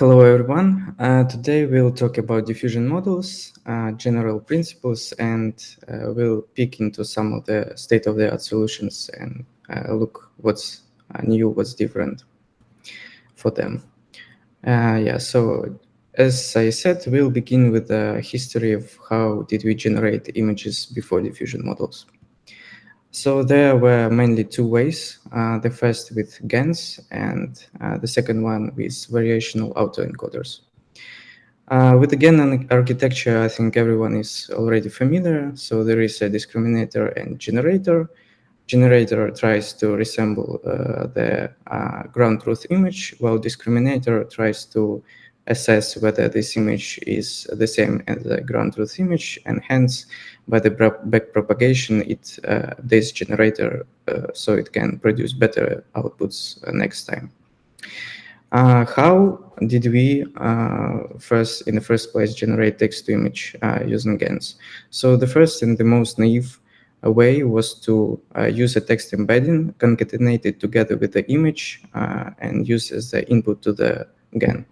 Hello everyone. Today we'll talk about diffusion models, general principles, and we'll peek into some of the state-of-the-art solutions and look what's new, what's different for them. So as I said, we'll begin with the history of how did we generate images before diffusion models. So there were mainly two ways, the first with GANs and the second one with variational autoencoders. With the GAN architecture, I think everyone is already familiar. So there is a discriminator and generator. Generator tries to resemble the ground truth image, while discriminator tries to assess whether this image is the same as the ground truth image, and hence by the back propagation it updates generator so it can produce better outputs next time. How did we in the first place generate text to image using GANs? So the first and the most naive way was to use a text embedding, concatenate it together with the image and use as the input to the GAN.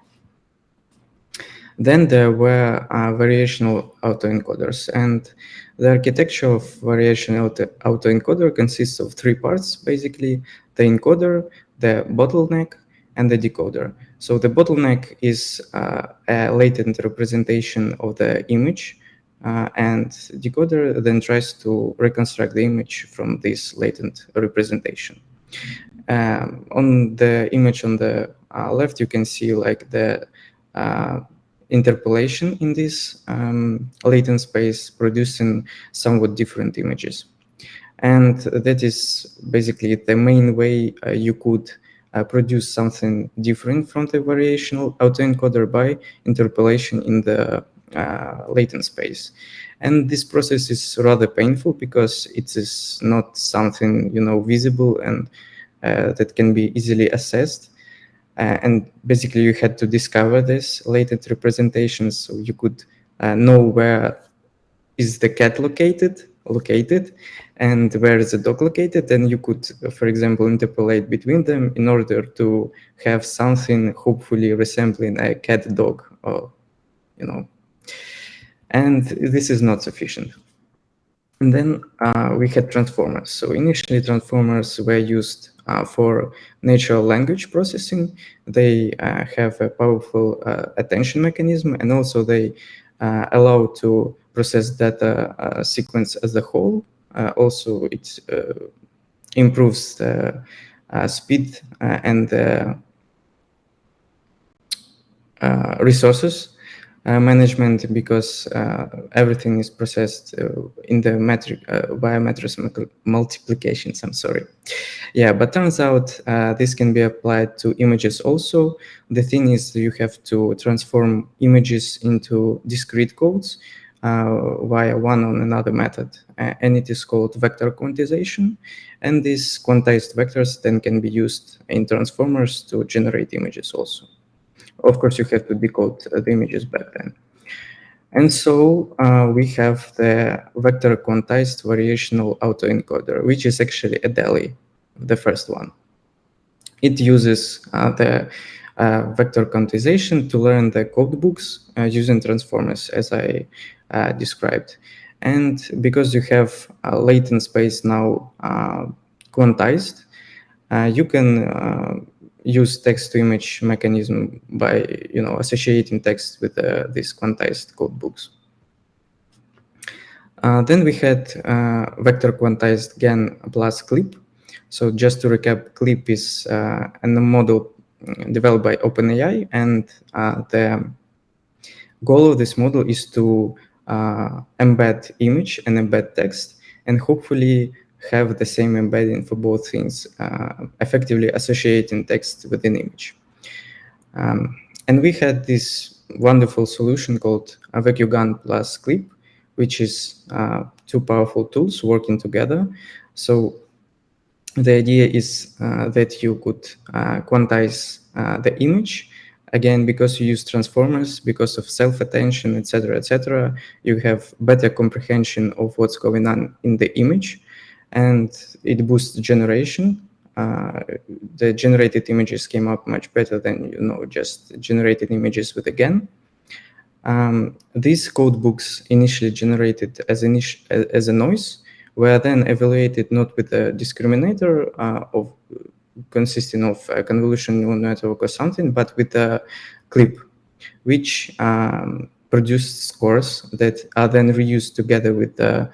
Then there were variational autoencoders, and the architecture of variational autoencoder consists of three parts, basically: the encoder, the bottleneck, and the decoder. So the bottleneck is a latent representation of the image, and decoder then tries to reconstruct the image from this latent representation. On the image on the left, you can see like the interpolation in this latent space, producing somewhat different images. And that is basically the main way you could produce something different from the variational autoencoder by interpolation in the latent space. And this process is rather painful because it is not something visible and that can be easily assessed. And basically you had to discover this latent representation so you could know where is the cat located and where is the dog located, and you could, for example, interpolate between them in order to have something hopefully resembling a cat dog, or and this is not sufficient. And then we had transformers. So initially transformers were used for natural language processing. They have a powerful attention mechanism, and also they allow to process data sequence as a whole. Also, it improves the speed and the resources management, because everything is processed in the metric via matrix multiplications. I'm sorry. Yeah, but turns out this can be applied to images also. The thing is, you have to transform images into discrete codes via one or another method, and it is called vector quantization. And these quantized vectors then can be used in transformers to generate images also. Of course, you have to decode the images back then. And so we have the vector quantized variational autoencoder, which is actually a DALL-E, the first one. It uses the vector quantization to learn the code books using transformers, as I described. And because you have latent space now quantized, you can use text-to-image mechanism by associating text with these quantized code books. Then we had vector quantized GAN plus CLIP. So just to recap, CLIP is a model developed by OpenAI, and the goal of this model is to embed image and embed text, and hopefully have the same embedding for both things, effectively associating text with an image. And we had this wonderful solution called VQ-GAN plus CLIP, which is two powerful tools working together. So the idea is that you could quantize the image. Again, because you use transformers, because of self-attention, etc., you have better comprehension of what's going on in the image, and it boosts generation the generated images came up much better than just generated images with a GAN. These code books initially generated as a noise were then evaluated not with a discriminator of consisting of a convolution neural network or something, but with a clip, which produced scores that are then reused together with the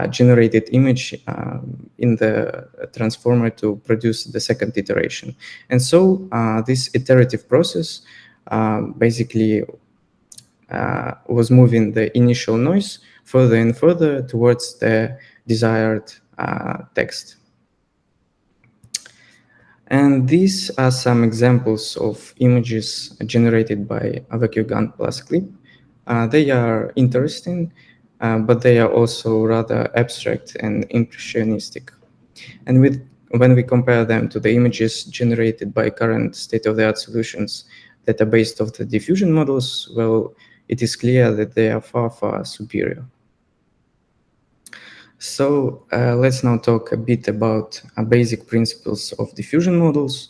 generated image in the transformer to produce the second iteration. And so this iterative process basically was moving the initial noise further and further towards the desired text. And these are some examples of images generated by a VQ-GAN plus clip. They are interesting, but they are also rather abstract and impressionistic. And when we compare them to the images generated by current state-of-the-art solutions that are based off the diffusion models, well, it is clear that they are far, far superior. So let's now talk a bit about basic principles of diffusion models.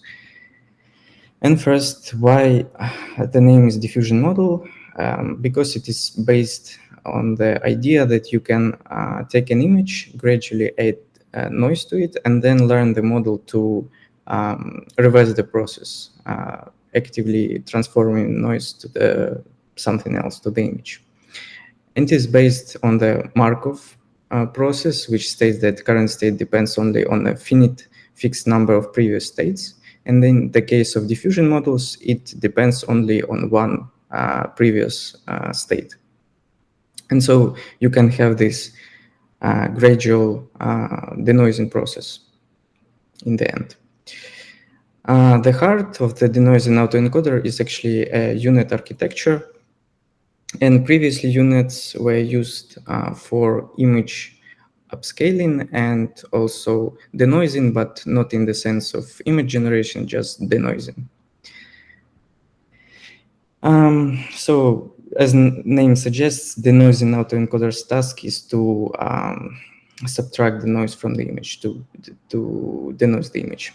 And first, why the name is diffusion model? Because it is based on the idea that you can take an image, gradually add noise to it, and then learn the model to reverse the process, actively transforming noise to something else, to the image. And it is based on the Markov process, which states that current state depends only on a finite fixed number of previous states. And in the case of diffusion models, it depends only on one previous state. And so you can have this gradual denoising process in the end. The heart of the denoising autoencoder is actually a unit architecture. And previously, units were used for image upscaling and also denoising, but not in the sense of image generation, just denoising. So, as name suggests, denoising autoencoder's task is to subtract the noise from the image, to denoise the image.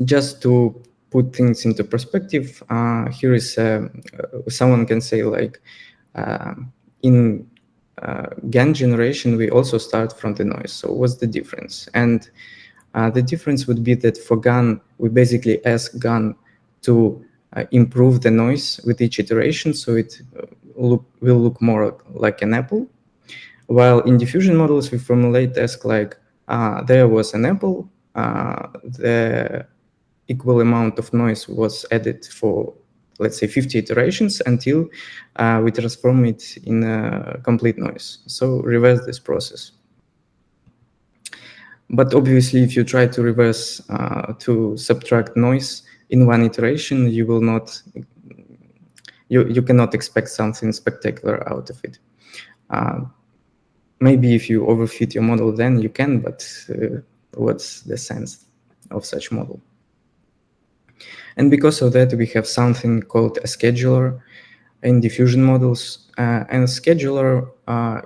Just to put things into perspective, here is someone can say like in GAN generation, we also start from the noise. So what's the difference? And the difference would be that for GAN, we basically ask GAN to improve the noise with each iteration, so it will look more like an apple. While in diffusion models, we formulate ask like, there was an apple, the equal amount of noise was added for, let's say, 50 iterations until we transform it in a complete noise. So reverse this process. But obviously, if you try to reverse, to subtract noise in one iteration, you will not, you cannot expect something spectacular out of it. Maybe if you overfit your model, then you can, but what's the sense of such model? And because of that, we have something called a scheduler in diffusion models. And a scheduler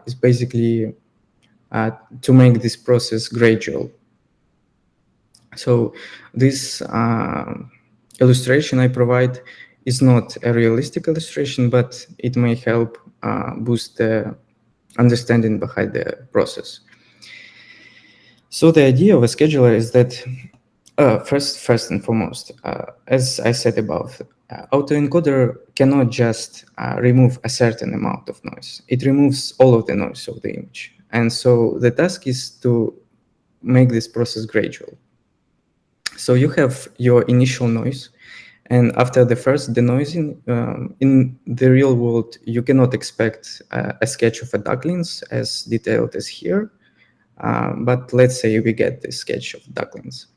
is basically to make this process gradual. So this illustration I provide is not a realistic illustration, but it may help boost the understanding behind the process. So the idea of a scheduler is that first and foremost, as I said above, autoencoder cannot just remove a certain amount of noise. It removes all of the noise of the image. And so the task is to make this process gradual. So you have your initial noise, and after the first denoising, in the real world, you cannot expect a sketch of a ducklings as detailed as here. But let's say we get this sketch of ducklings.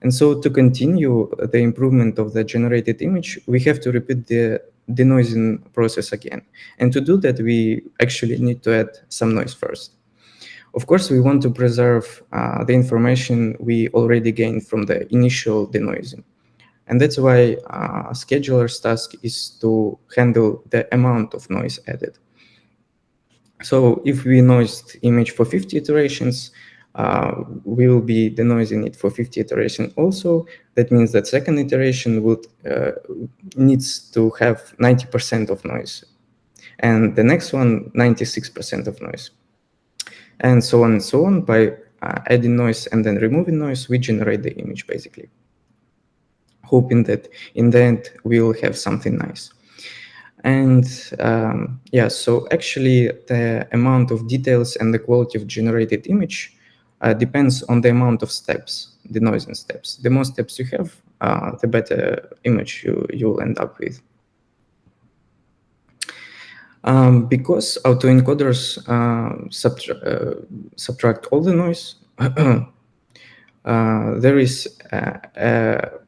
And so to continue the improvement of the generated image, we have to repeat the denoising process again. And to do that, we actually need to add some noise first. Of course, we want to preserve the information we already gained from the initial denoising. And that's why a scheduler's task is to handle the amount of noise added. So if we noised image for 50 iterations, we will be denoising it for 50 iterations also. That means that second iteration would needs to have 90% of noise, and the next one 96% of noise, and so on and so on. By adding noise and then removing noise, we generate the image basically, hoping that in the end we'll have something nice. And yeah, so actually the amount of details and the quality of generated image depends on the amount of steps, denoising steps. The more steps you have, the better image you'll end up with. Because autoencoders subtract all the noise, there is a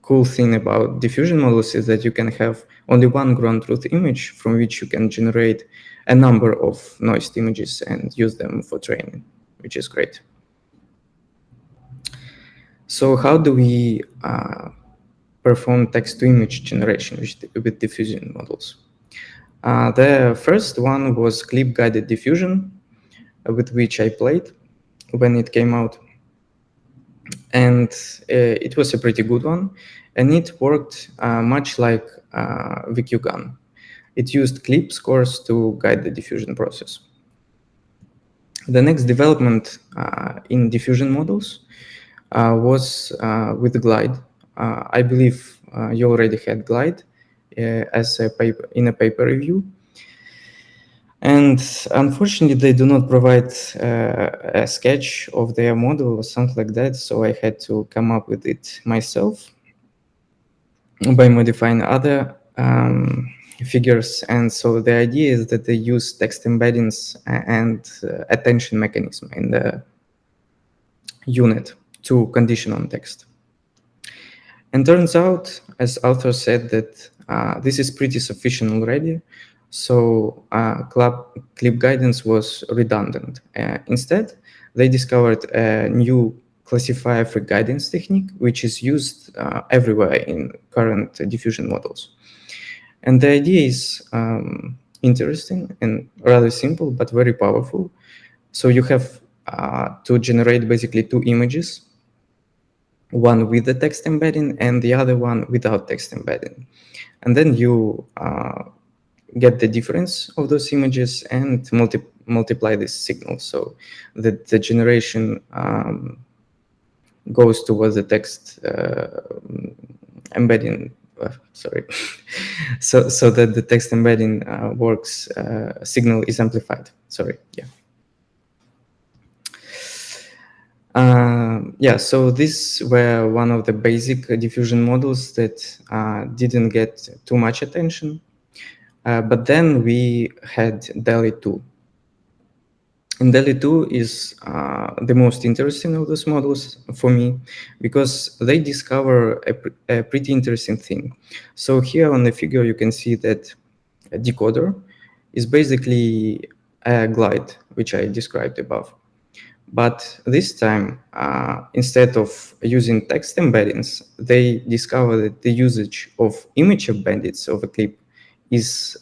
cool thing about diffusion models is that you can have only one ground truth image from which you can generate a number of noised images and use them for training, which is great. So how do we perform text-to-image generation with diffusion models? The first one was clip-guided diffusion, with which I played when it came out. And it was a pretty good one. And it worked much like VQ-QAN. It used clip scores to guide the diffusion process. The next development in diffusion models was with Glide. I believe you already had Glide as a paper in a paper review. And unfortunately, they do not provide a sketch of their model or something like that. So I had to come up with it myself by modifying other figures. And so the idea is that they use text embeddings and attention mechanism in the unit to condition on text. And turns out, as author said, that this is pretty sufficient already. So clip guidance was redundant. Instead, they discovered a new classifier for guidance technique, which is used everywhere in current diffusion models. And the idea is interesting and rather simple, but very powerful. So you have to generate basically two images, one with the text embedding and the other one without text embedding. And then you get the difference of those images and multiply this signal so that the generation goes towards the text embedding. Sorry, so that the text embedding works. Signal is amplified. Sorry, yeah. Yeah, so these were one of the basic diffusion models that didn't get too much attention. But then we had DALL-E 2. And DALL-E 2 is the most interesting of those models for me because they discover a pretty interesting thing. So here on the figure, you can see that a decoder is basically a glide, which I described above. But this time, instead of using text embeddings, they discovered that the usage of image embeddings of a clip is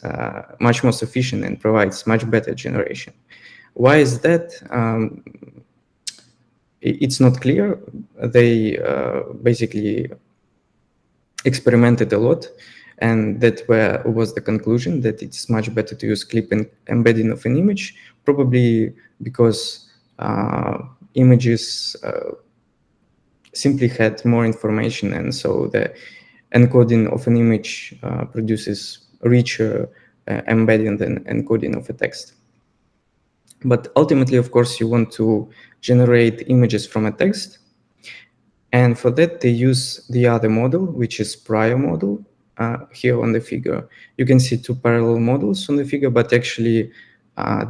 much more sufficient and provides much better generation. Why is that? It's not clear. They basically experimented a lot, and that was the conclusion that it's much better to use clip embedding of an image, probably because images simply had more information, and so the encoding of an image produces richer embedding than encoding of a text. But ultimately, of course, you want to generate images from a text. And for that, they use the other model, which is prior model. Here on the figure, you can see two parallel models on the figure, but actually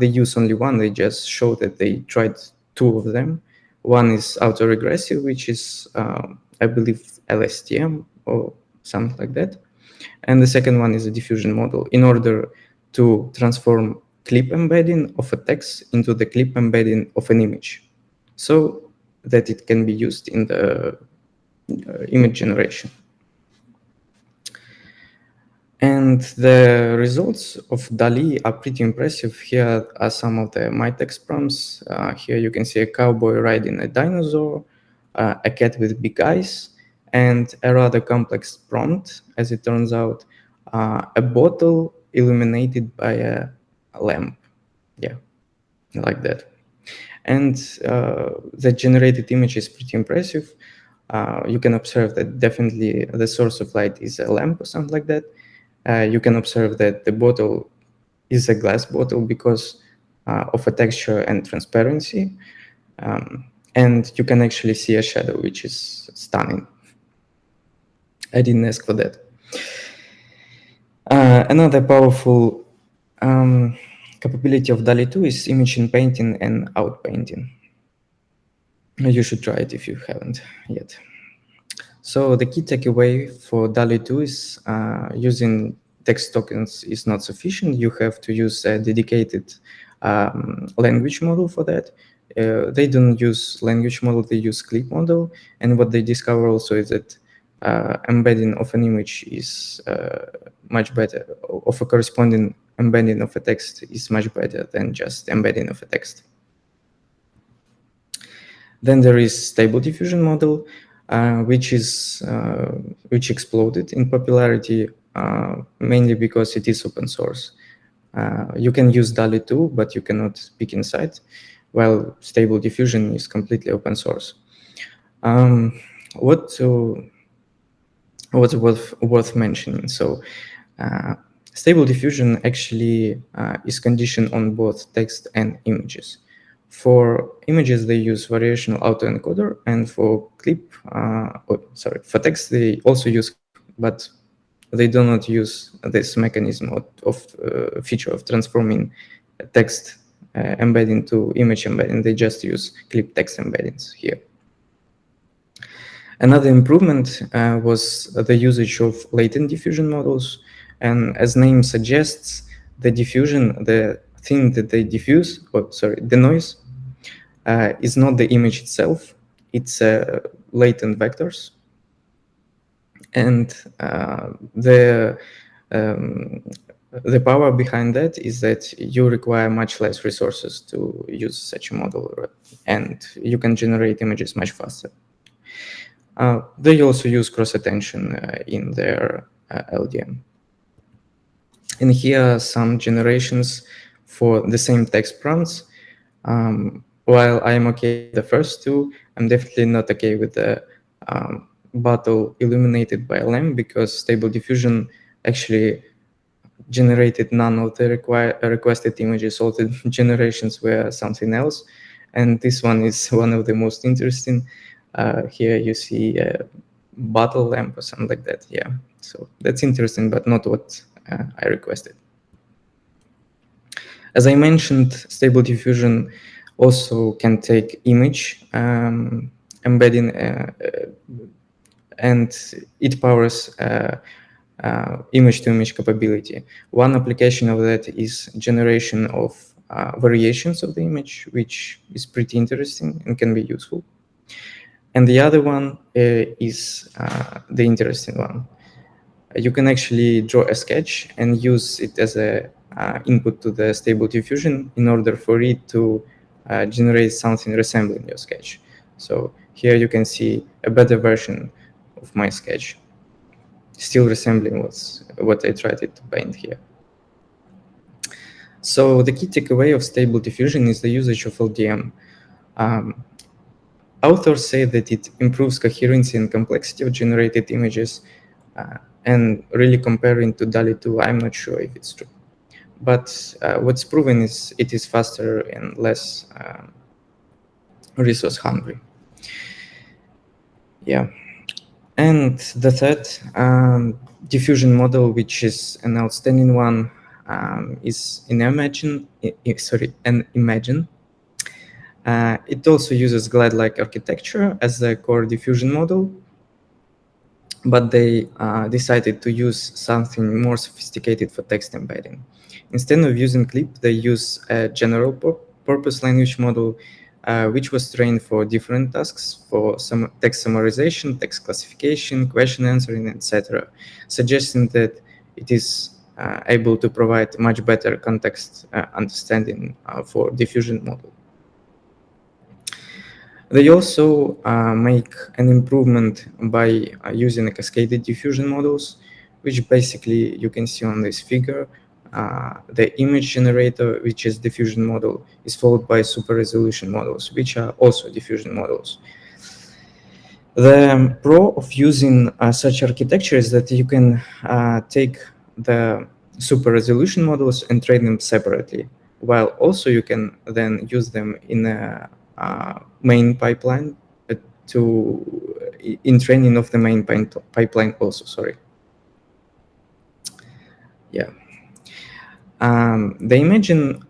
they use only one. They just show that they tried two of them. One is autoregressive, which is, I believe, LSTM or something like that. And the second one is a diffusion model in order to transform clip embedding of a text into the clip embedding of an image so that it can be used in the image generation. And the results of DALL-E are pretty impressive. Here are some of my text prompts. Here you can see a cowboy riding a dinosaur, a cat with big eyes, and a rather complex prompt, as it turns out, a bottle illuminated by a lamp. Yeah, like that. And the generated image is pretty impressive. You can observe that definitely the source of light is a lamp or something like that. You can observe that the bottle is a glass bottle because of a texture and transparency. And you can actually see a shadow, which is stunning. I didn't ask for that. Another powerful capability of DALL-E 2 is image inpainting and outpainting. You should try it if you haven't yet. So the key takeaway for DALL-E 2 is using text tokens is not sufficient. You have to use a dedicated language model for that. They don't use language model, they use clip model. And what they discover also is that embedding of an image is much better, of a corresponding embedding of a text is much better than just embedding of a text. Then there is Stable Diffusion Model, which exploded in popularity mainly because it is open source. You can use DALL-E 2, but you cannot pick inside, while Stable Diffusion is completely open source. What's worth mentioning? So Stable Diffusion actually is conditioned on both text and images. For images, they use variational autoencoder, and for for text, they also use clip, but they do not use this mechanism of feature of transforming text embedding to image embedding. They just use clip text embeddings here. Another improvement was the usage of latent diffusion models, and as name suggests, the diffusion, the thing that they diffuse, the noise, is not the image itself, it's latent vectors. And the power behind that is that you require much less resources to use such a model, and you can generate images much faster. They also use cross-attention in their LDM. And here are some generations for the same text prompts. While I'm okay with the first two, I'm definitely not okay with the bottle illuminated by a lamp, because Stable Diffusion actually generated none of the requested images. All the generations were something else. And this one is one of the most interesting. Here you see a bottle lamp or something like that. Yeah, so that's interesting, but not what I requested. As I mentioned, Stable Diffusion also can take image embedding, and it powers image-to-image capability. One application of that is generation of variations of the image, which is pretty interesting and can be useful. And the other one is the interesting one. You can actually draw a sketch and use it as a input to the Stable Diffusion in order for it to generate something resembling your sketch. So here you can see a better version of my sketch, still resembling what I tried to paint here. So the key takeaway of Stable Diffusion is the usage of LDM. Authors say that it improves coherency and complexity of generated images, and really comparing to DALL-E 2, I'm not sure if it's true. But what's proven is it is faster and less resource hungry. Yeah. And the third diffusion model, which is an outstanding one, is Imagen. It also uses glide-like architecture as the core diffusion model, but they decided to use something more sophisticated for text embedding. Instead of using clip, they use a general purpose language model, which was trained for different tasks, for some text summarization, text classification, question answering, etc., suggesting that it is able to provide much better context understanding for diffusion model. They also make an improvement by using a cascaded diffusion models, which basically you can see on this figure. The image generator, which is diffusion model, is followed by super resolution models, which are also diffusion models. The pro of using such architecture is that you can take the super resolution models and train them separately, while also you can then use them in a main pipeline in training of the main pipeline also, sorry. Yeah. The Imagen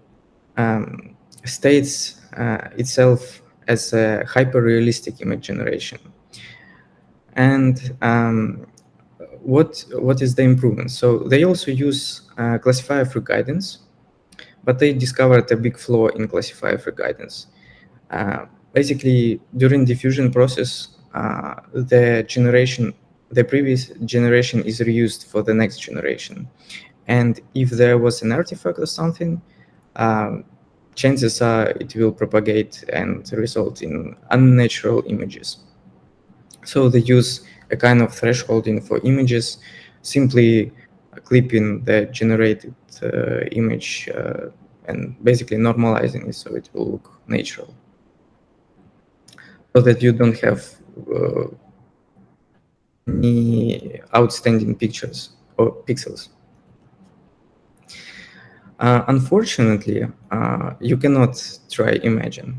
states itself as a hyper-realistic image generation. And what is the improvement? So they also use classifier free guidance, but they discovered a big flaw in classifier free guidance. Basically, during diffusion process, the previous generation is reused for the next generation. And if there was an artifact or something, chances are it will propagate and result in unnatural images. So they use a kind of thresholding for images, simply clipping the generated image and basically normalizing it so it will look natural, so that you don't have any outstanding pictures or pixels. Unfortunately, you cannot try Imagen.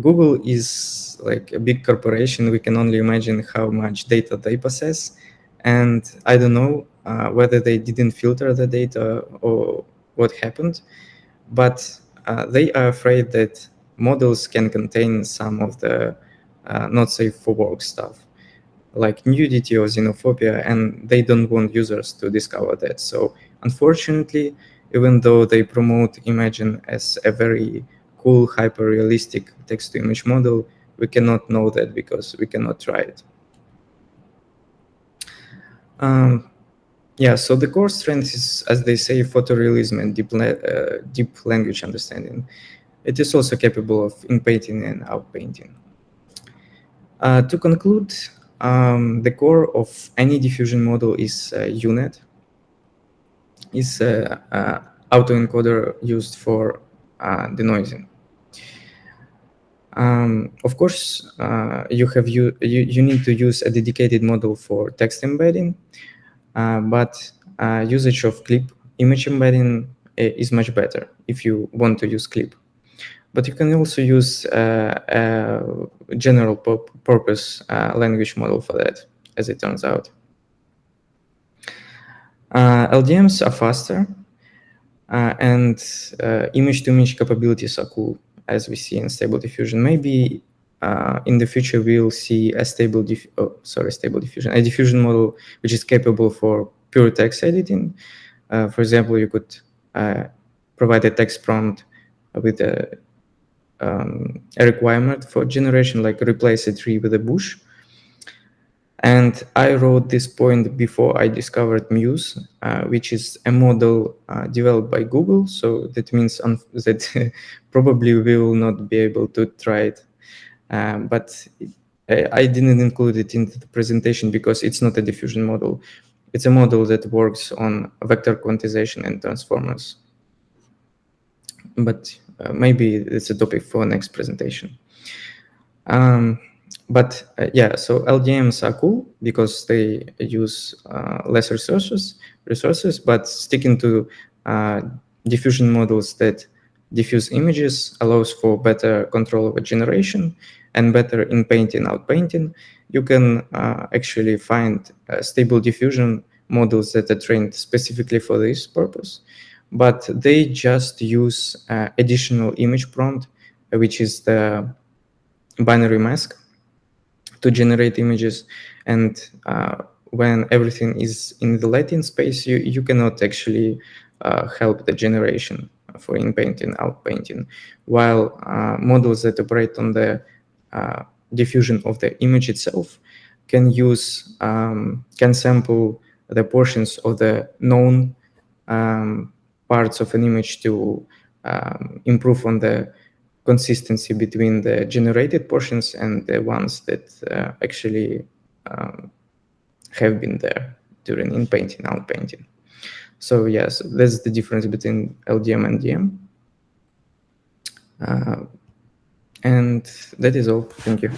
Google is like a big corporation. We can only imagine how much data they possess. And I don't know whether they didn't filter the data or what happened, but they are afraid that models can contain some of the not safe for work stuff, like nudity or xenophobia, and they don't want users to discover that. So unfortunately, even though they promote Imagen as a very cool, hyper-realistic text-to-image model, we cannot know that because we cannot try it. Yeah, so the core strength is, as they say, photorealism and deep language understanding. It is also capable of inpainting and outpainting. To conclude, the core of any diffusion model is UNet. It's an autoencoder used for denoising. Of course, you need to use a dedicated model for text embedding, but usage of clip image embedding is much better if you want to use clip. But you can also use a general purpose language model for that, as it turns out. LDMs are faster, and image-to-image capabilities are cool, as we see in Stable Diffusion. Maybe in the future we'll see a Stable Diffusion, a diffusion model which is capable for pure text editing. For example, you could provide a text prompt with a requirement for generation, like replace a tree with a bush. And I wrote this point before I discovered Muse, which is a model developed by Google. So that means that probably we will not be able to try it. But I didn't include it into the presentation because it's not a diffusion model. It's a model that works on vector quantization and transformers. But maybe it's a topic for next presentation. Yeah, so LDMs are cool because they use less resources, but sticking to diffusion models that diffuse images allows for better control over generation and better inpainting, outpainting. You can actually find stable diffusion models that are trained specifically for this purpose, but they just use additional image prompt, which is the binary mask, to generate images. And when everything is in the Latin space, you cannot actually help the generation for inpainting, outpainting, while models that operate on the diffusion of the image itself can use can sample the portions of the known parts of an image to improve on the consistency between the generated portions and the ones that actually have been there during inpainting, outpainting. So yes, that's the difference between LDM and DM. And that is all. Thank you.